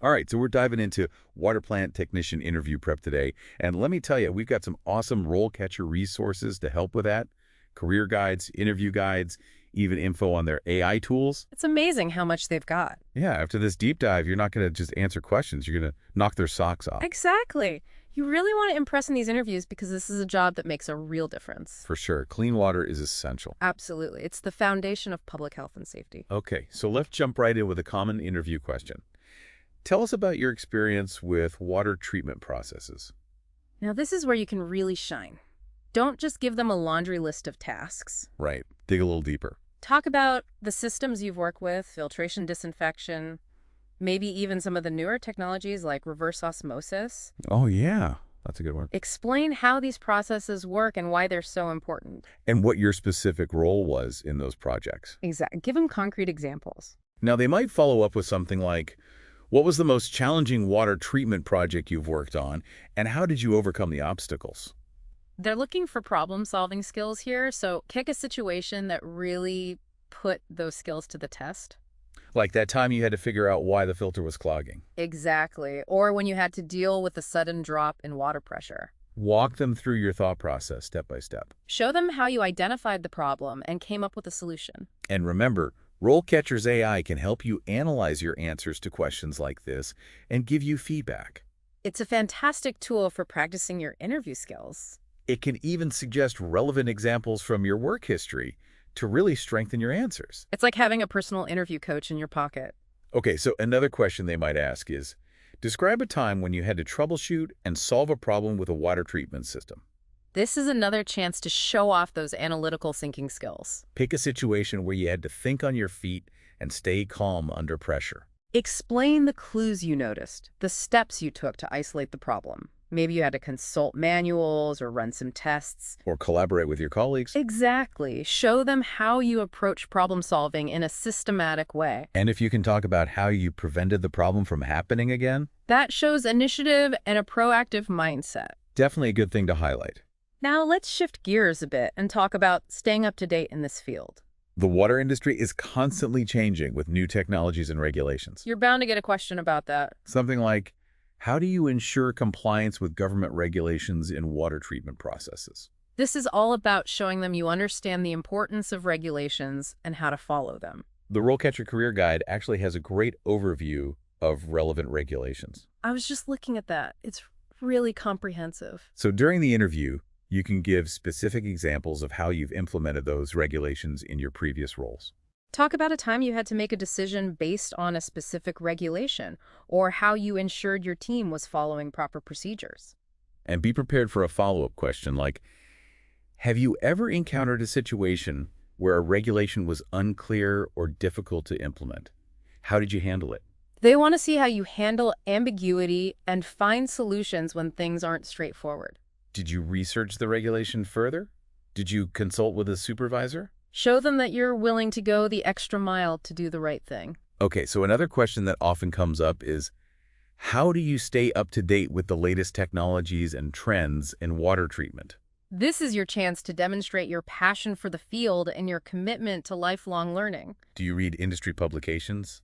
All right, so we're diving into water plant technician interview prep today. And let me tell you, we've got some awesome RoleCatcher resources to help with that. Career guides, interview guides, even info on their AI tools. It's amazing how much they've got. Yeah, after this deep dive, you're not going to just answer questions. You're going to knock their socks off. Exactly. You really want to impress in these interviews because this is a job that makes a real difference. For sure. Clean water is essential. Absolutely. It's the foundation of public health and safety. Okay, so let's jump right in with a common interview question. Tell us about your experience with water treatment processes. Now, this is where you can really shine. Don't just give them a laundry list of tasks. Right. Dig a little deeper. Talk about the systems you've worked with, filtration, disinfection, maybe even some of the newer technologies like reverse osmosis. Oh, yeah. That's a good one. Explain how these processes work and why they're so important. And what your specific role was in those projects. Exactly. Give them concrete examples. Now, they might follow up with something like, what was the most challenging water treatment project you've worked on, and how did you overcome the obstacles? They're looking for problem-solving skills here, so pick a situation that really put those skills to the test. Like that time you had to figure out why the filter was clogging. Exactly. Or when you had to deal with a sudden drop in water pressure. Walk them through your thought process step by step. Show them how you identified the problem and came up with a solution. And remember, RoleCatcher's AI can help you analyze your answers to questions like this and give you feedback. It's a fantastic tool for practicing your interview skills. It can even suggest relevant examples from your work history to really strengthen your answers. It's like having a personal interview coach in your pocket. Okay, so another question they might ask is, describe a time when you had to troubleshoot and solve a problem with a water treatment system. This is another chance to show off those analytical thinking skills. Pick a situation where you had to think on your feet and stay calm under pressure. Explain the clues you noticed, the steps you took to isolate the problem. Maybe you had to consult manuals or run some tests. Or collaborate with your colleagues. Exactly. Show them how you approach problem solving in a systematic way. And if you can talk about how you prevented the problem from happening again. That shows initiative and a proactive mindset. Definitely a good thing to highlight. Now let's shift gears a bit and talk about staying up to date in this field. The water industry is constantly changing with new technologies and regulations. You're bound to get a question about that. Something like, how do you ensure compliance with government regulations in water treatment processes? This is all about showing them you understand the importance of regulations and how to follow them. The RoleCatcher Career Guide actually has a great overview of relevant regulations. I was just looking at that. It's really comprehensive. So during the interview, you can give specific examples of how you've implemented those regulations in your previous roles. Talk about a time you had to make a decision based on a specific regulation, or how you ensured your team was following proper procedures. And be prepared for a follow-up question like, have you ever encountered a situation where a regulation was unclear or difficult to implement? How did you handle it? They want to see how you handle ambiguity and find solutions when things aren't straightforward. Did you research the regulation further? Did you consult with a supervisor? Show them that you're willing to go the extra mile to do the right thing. Okay, so another question that often comes up is, how do you stay up to date with the latest technologies and trends in water treatment? This is your chance to demonstrate your passion for the field and your commitment to lifelong learning. Do you read industry publications,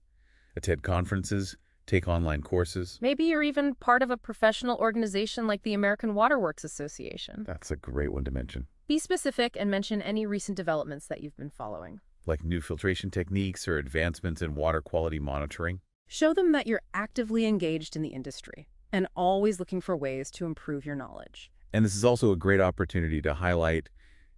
attend conferences, take online courses? Maybe you're even part of a professional organization like the American Water Works Association. That's a great one to mention. Be specific and mention any recent developments that you've been following. Like new filtration techniques or advancements in water quality monitoring. Show them that you're actively engaged in the industry and always looking for ways to improve your knowledge. And this is also a great opportunity to highlight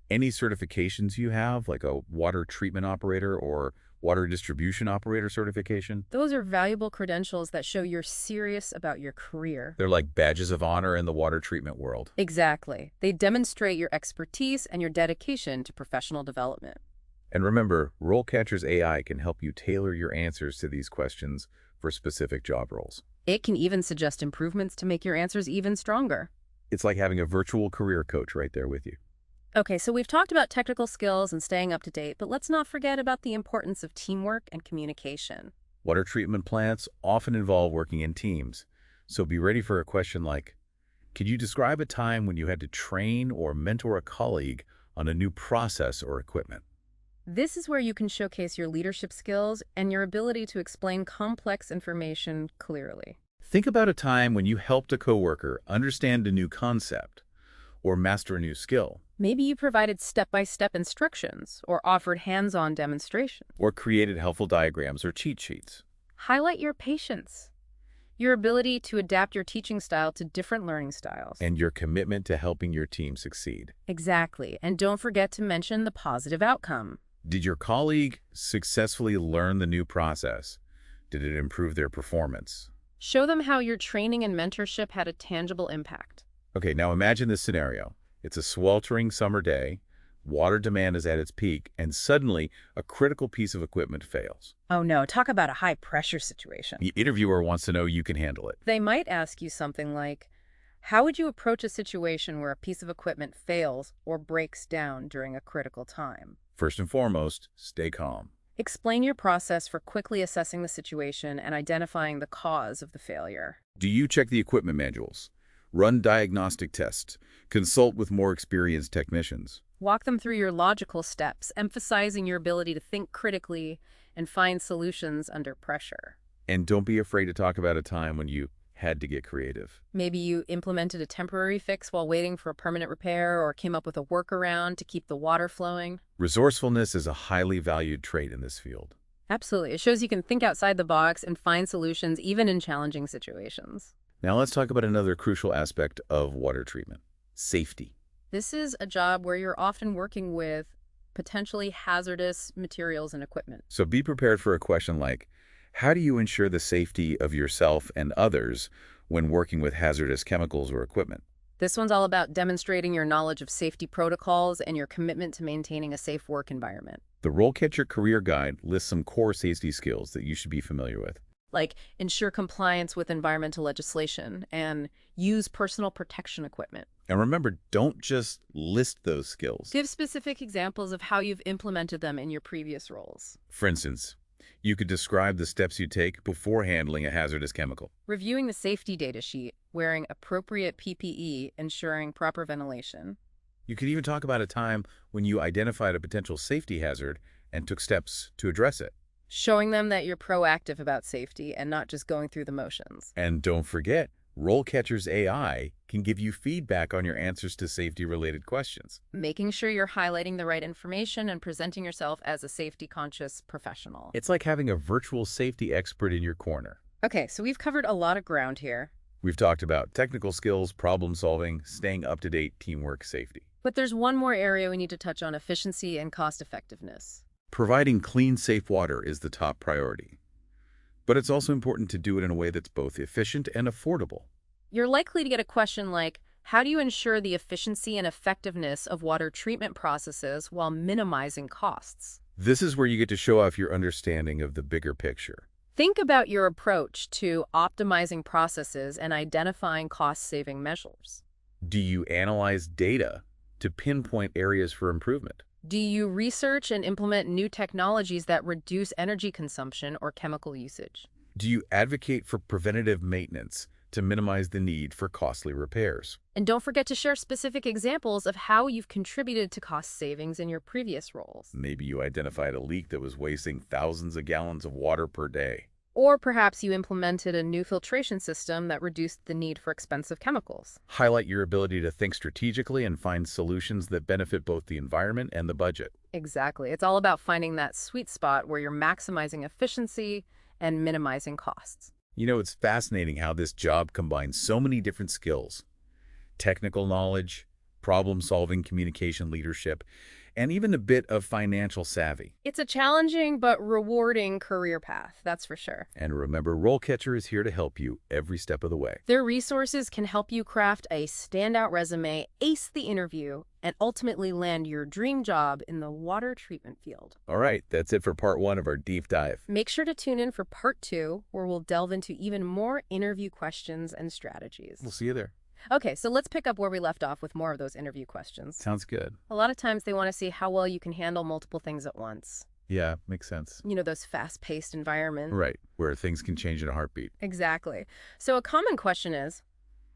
any certifications you have, like a water treatment operator or water distribution operator certification. Those are valuable credentials that show you're serious about your career. They're like badges of honor in the water treatment world. Exactly. They demonstrate your expertise and your dedication to professional development. And remember, RoleCatcher's AI can help you tailor your answers to these questions for specific job roles. It can even suggest improvements to make your answers even stronger. It's like having a virtual career coach right there with you. Okay, so we've talked about technical skills and staying up to date, but let's not forget about the importance of teamwork and communication. Water treatment plants often involve working in teams, so be ready for a question like, could you describe a time when you had to train or mentor a colleague on a new process or equipment? This is where you can showcase your leadership skills and your ability to explain complex information clearly. Think about a time when you helped a coworker understand a new concept or master a new skill, Maybe you provided step-by-step instructions or offered hands-on demonstrations. or created helpful diagrams or cheat sheets. Highlight your patience, your ability to adapt your teaching style to different learning styles. And your commitment to helping your team succeed. Exactly. And don't forget to mention the positive outcome. Did your colleague successfully learn the new process? Did it improve their performance? Show them how your training and mentorship had a tangible impact. Okay, now imagine this scenario. It's a sweltering summer day, water demand is at its peak, and suddenly a critical piece of equipment fails. Oh no, talk about a high-pressure situation. The interviewer wants to know you can handle it. They might ask you something like, how would you approach a situation where a piece of equipment fails or breaks down during a critical time? First and foremost, stay calm. Explain your process for quickly assessing the situation and identifying the cause of the failure. Do you check the equipment manuals? Run diagnostic tests. Consult with more experienced technicians. Walk them through your logical steps, emphasizing your ability to think critically and find solutions under pressure. And don't be afraid to talk about a time when you had to get creative. Maybe you implemented a temporary fix while waiting for a permanent repair or came up with a workaround to keep the water flowing. Resourcefulness is a highly valued trait in this field. Absolutely. It shows you can think outside the box and find solutions even in challenging situations. Now let's talk about another crucial aspect of water treatment: safety. This is a job where you're often working with potentially hazardous materials and equipment. So be prepared for a question like, how do you ensure the safety of yourself and others when working with hazardous chemicals or equipment? This one's all about demonstrating your knowledge of safety protocols and your commitment to maintaining a safe work environment. The RoleCatcher Career Guide lists some core safety skills that you should be familiar with. Like ensure compliance with environmental legislation and use personal protection equipment. And remember, don't just list those skills. Give specific examples of how you've implemented them in your previous roles. For instance, you could describe the steps you take before handling a hazardous chemical. Reviewing the safety data sheet, wearing appropriate PPE, ensuring proper ventilation. You could even talk about a time when you identified a potential safety hazard and took steps to address it. Showing them that you're proactive about safety and not just going through the motions. And don't forget, RoleCatcher's AI can give you feedback on your answers to safety-related questions. Making sure you're highlighting the right information and presenting yourself as a safety-conscious professional. It's like having a virtual safety expert in your corner. Okay, so we've covered a lot of ground here. We've talked about technical skills, problem solving, staying up to date, teamwork, safety. But there's one more area we need to touch on: efficiency and cost effectiveness. Providing clean, safe water is the top priority. But it's also important to do it in a way that's both efficient and affordable. You're likely to get a question like, how do you ensure the efficiency and effectiveness of water treatment processes while minimizing costs? This is where you get to show off your understanding of the bigger picture. Think about your approach to optimizing processes and identifying cost-saving measures. Do you analyze data to pinpoint areas for improvement? Do you research and implement new technologies that reduce energy consumption or chemical usage? Do you advocate for preventative maintenance to minimize the need for costly repairs? And don't forget to share specific examples of how you've contributed to cost savings in your previous roles. Maybe you identified a leak that was wasting thousands of gallons of water per day. Or perhaps you implemented a new filtration system that reduced the need for expensive chemicals. Highlight your ability to think strategically and find solutions that benefit both the environment and the budget. Exactly. It's all about finding that sweet spot where you're maximizing efficiency and minimizing costs. You know, it's fascinating how this job combines so many different skills: technical knowledge, problem-solving, communication, leadership, and even a bit of financial savvy. It's a challenging but rewarding career path, that's for sure. And remember, RoleCatcher is here to help you every step of the way. Their resources can help you craft a standout resume, ace the interview, and ultimately land your dream job in the water treatment field. All right, that's it for part 1 of our deep dive. Make sure to tune in for part 2, where we'll delve into even more interview questions and strategies. We'll see you there. Okay, so let's pick up where we left off with more of those interview questions. Sounds good. A lot of times they want to see how well you can handle multiple things at once. Yeah, makes sense. You know, those fast-paced environments. Right, where things can change in a heartbeat. Exactly. So a common question is,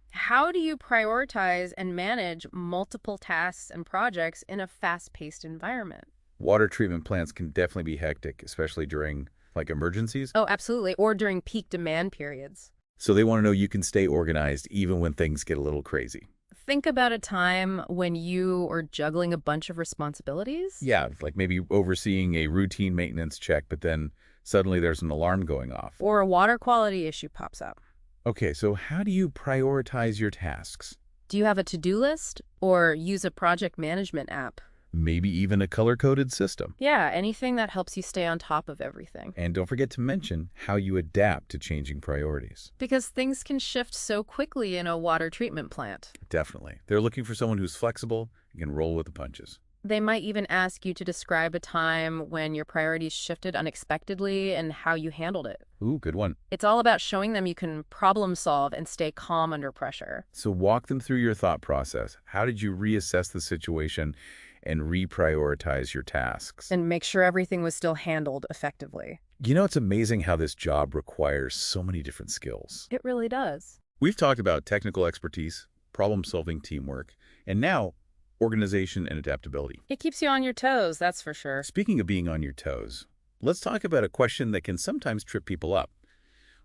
how do you prioritize and manage multiple tasks and projects in a fast-paced environment? Water treatment plants can definitely be hectic, especially during, like, emergencies. Oh, absolutely. Or during peak demand periods. So they want to know you can stay organized even when things get a little crazy. Think about a time when you are juggling a bunch of responsibilities. Yeah, like maybe overseeing a routine maintenance check, but then suddenly there's an alarm going off. Or a water quality issue pops up. Okay, so how do you prioritize your tasks? Do you have a to-do list or use a project management app? Maybe even a color-coded system. Yeah, anything that helps you stay on top of everything. And don't forget to mention how you adapt to changing priorities. Because things can shift so quickly in a water treatment plant. Definitely. They're looking for someone who's flexible and can roll with the punches. They might even ask you to describe a time when your priorities shifted unexpectedly and how you handled it. Ooh, good one. It's all about showing them you can problem solve and stay calm under pressure. So walk them through your thought process. How did you reassess the situation and reprioritize your tasks? And make sure everything was still handled effectively. You know, it's amazing how this job requires so many different skills. It really does. We've talked about technical expertise, problem-solving teamwork, and now organization and adaptability. It keeps you on your toes, that's for sure. Speaking of being on your toes, let's talk about a question that can sometimes trip people up.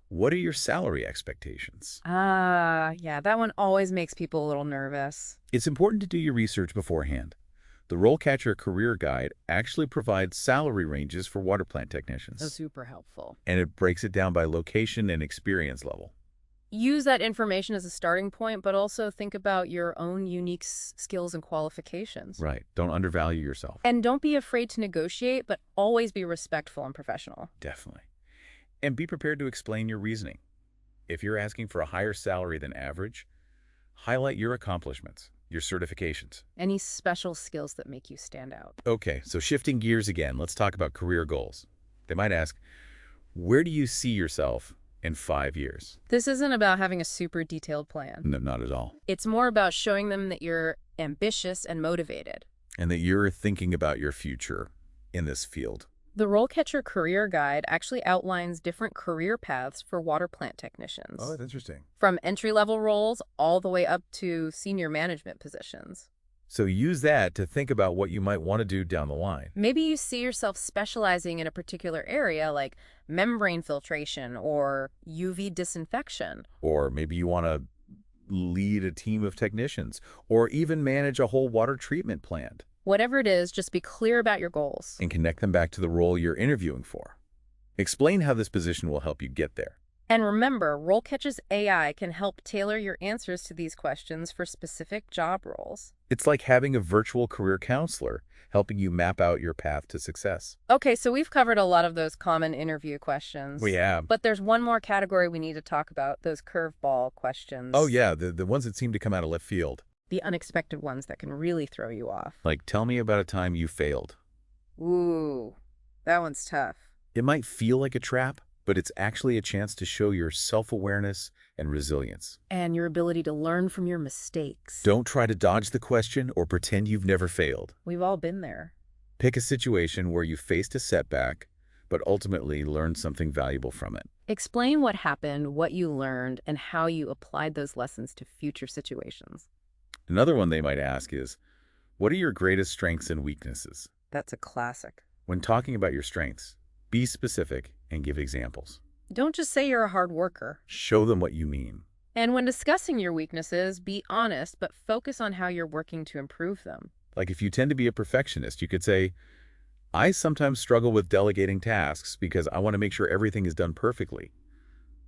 What are your salary expectations? Yeah, that one always makes people a little nervous. It's important to do your research beforehand. The RoleCatcher Career Guide actually provides salary ranges for water plant technicians. Oh, super helpful. And it breaks it down by location and experience level. Use that information as a starting point, but also think about your own unique skills and qualifications. Right. Don't undervalue yourself. And don't be afraid to negotiate, but always be respectful and professional. Definitely. And be prepared to explain your reasoning. If you're asking for a higher salary than average, highlight your accomplishments, your certifications. Any special skills that make you stand out. Okay, so shifting gears again, let's talk about career goals. They might ask, where do you see yourself in 5 years? This isn't about having a super detailed plan. No, not at all. It's more about showing them that you're ambitious and motivated. And that you're thinking about your future in this field. The RoleCatcher Career Guide actually outlines different career paths for water plant technicians. Oh, that's interesting. From entry-level roles all the way up to senior management positions. So use that to think about what you might want to do down the line. Maybe you see yourself specializing in a particular area like membrane filtration or UV disinfection. Or maybe you want to lead a team of technicians or even manage a whole water treatment plant. Whatever it is, just be clear about your goals. And connect them back to the role you're interviewing for. Explain how this position will help you get there. And remember, RoleCatcher's AI can help tailor your answers to these questions for specific job roles. It's like having a virtual career counselor helping you map out your path to success. Okay, so we've covered a lot of those common interview questions. We have. But there's one more category we need to talk about, those curveball questions. Oh, yeah, the ones that seem to come out of left field. The unexpected ones that can really throw you off. Like, tell me about a time you failed. Ooh, that one's tough. It might feel like a trap, but it's actually a chance to show your self-awareness and resilience. And your ability to learn from your mistakes. Don't try to dodge the question or pretend you've never failed. We've all been there. Pick a situation where you faced a setback, but ultimately learned something valuable from it. Explain what happened, what you learned, and how you applied those lessons to future situations. Another one they might ask is, what are your greatest strengths and weaknesses? That's a classic. When talking about your strengths, be specific and give examples. Don't just say you're a hard worker. Show them what you mean. And when discussing your weaknesses, be honest, but focus on how you're working to improve them. Like if you tend to be a perfectionist, you could say, I sometimes struggle with delegating tasks because I want to make sure everything is done perfectly.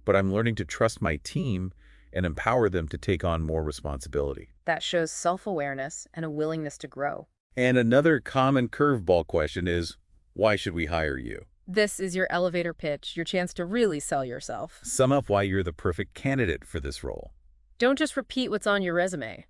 But I'm learning to trust my team and empower them to take on more responsibility. That shows self-awareness and a willingness to grow. And another common curveball question is, why should we hire you? This is your elevator pitch, your chance to really sell yourself. Sum up why you're the perfect candidate for this role. Don't just repeat what's on your resume.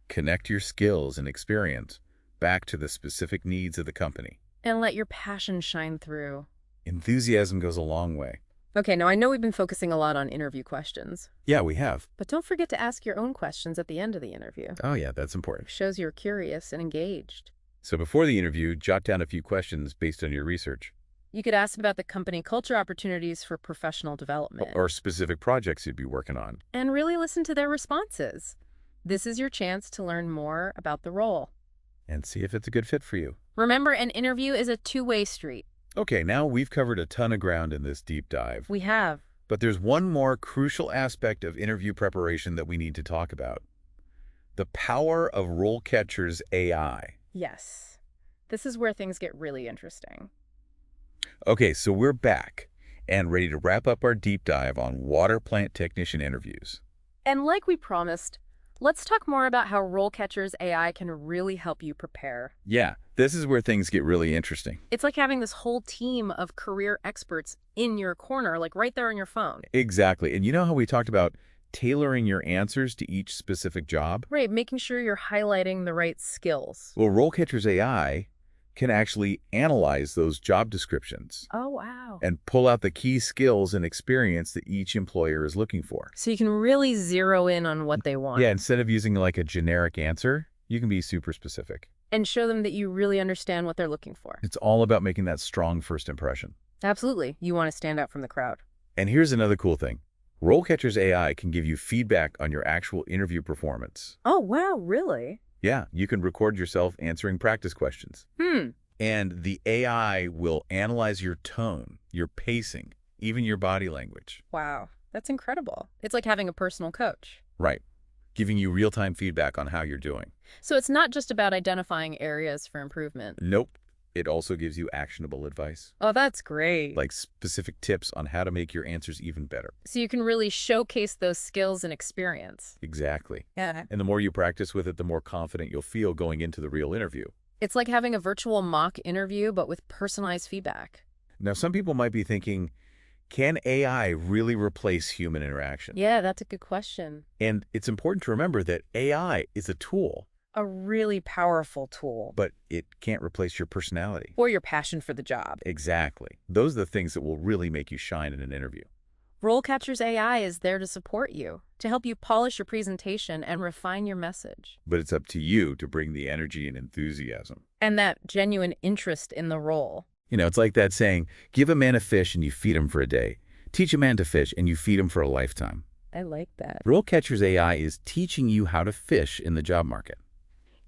Connect your skills and experience back to the specific needs of the company. And let your passion shine through. Enthusiasm goes a long way. Okay, now I know we've been focusing a lot on interview questions. Yeah, we have. But don't forget to ask your own questions at the end of the interview. Oh yeah, that's important. It shows you're curious and engaged. So before the interview, jot down a few questions based on your research. You could ask about the company culture opportunities for professional development. Or specific projects you'd be working on. And really listen to their responses. This is your chance to learn more about the role. And see if it's a good fit for you. Remember, an interview is a two-way street. Okay, now we've covered a ton of ground in this deep dive. We have. But there's one more crucial aspect of interview preparation that we need to talk about. The power of RoleCatcher's AI. Yes. This is where things get really interesting. Okay, so we're back and ready to wrap up our deep dive on water plant technician interviews. And like we promised, let's talk more about how RoleCatcher's AI can really help you prepare. Yeah, this is where things get really interesting. It's like having this whole team of career experts in your corner, like right there on your phone. Exactly. And you know how we talked about tailoring your answers to each specific job? Right, making sure you're highlighting the right skills. Well, RoleCatcher's AI can actually analyze those job descriptions Oh, wow. and pull out the key skills and experience that each employer is looking for. So you can really zero in on what they want. Yeah, instead of using like a generic answer, you can be super specific. And show them that you really understand what they're looking for. It's all about making that strong first impression. Absolutely. You want to stand out from the crowd. And here's another cool thing. RoleCatcher's AI can give you feedback on your actual interview performance. Oh, wow, really? Yeah, you can record yourself answering practice questions. And the AI will analyze your tone, your pacing, even your body language. Wow, that's incredible. It's like having a personal coach. Right. Giving you real-time feedback on how you're doing. So it's not just about identifying areas for improvement. Nope. It also gives you actionable advice, Oh, that's great. like specific tips on how to make your answers even better. So you can really showcase those skills and experience. Exactly. Yeah. And the more you practice with it, the more confident you'll feel going into the real interview. It's like having a virtual mock interview, but with personalized feedback. Now, some people might be thinking, can AI really replace human interaction? Yeah, that's a good question. And it's important to remember that AI is a tool, A really powerful tool. but it can't replace your personality. Or your passion for the job. Exactly. Those are the things that will really make you shine in an interview. RoleCatcher's AI is there to support you, to help you polish your presentation and refine your message. But it's up to you to bring the energy and enthusiasm. And that genuine interest in the role. You know, it's like that saying, give a man a fish and you feed him for a day. Teach a man to fish and you feed him for a lifetime. I like that. RoleCatcher's AI is teaching you how to fish in the job market.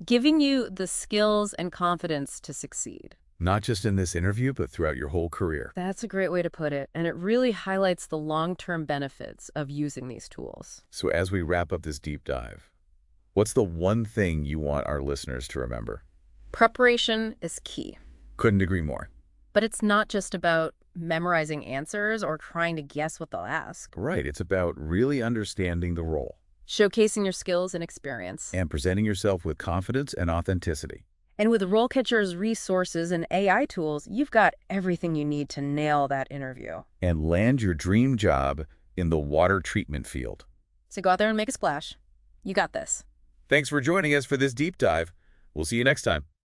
Giving you the skills and confidence to succeed. Not just in this interview, but throughout your whole career. That's a great way to put it, and it really highlights the long-term benefits of using these tools. So as we wrap up this deep dive, what's the one thing you want our listeners to remember? Preparation is key. Couldn't agree more. But it's not just about memorizing answers or trying to guess what they'll ask. Right. It's about really understanding the role Showcasing your skills and experience. and presenting yourself with confidence and authenticity. And with RoleCatcher's resources and AI tools, you've got everything you need to nail that interview. And land your dream job in the water treatment field. So go out there and make a splash. You got this. Thanks for joining us for this deep dive. We'll see you next time.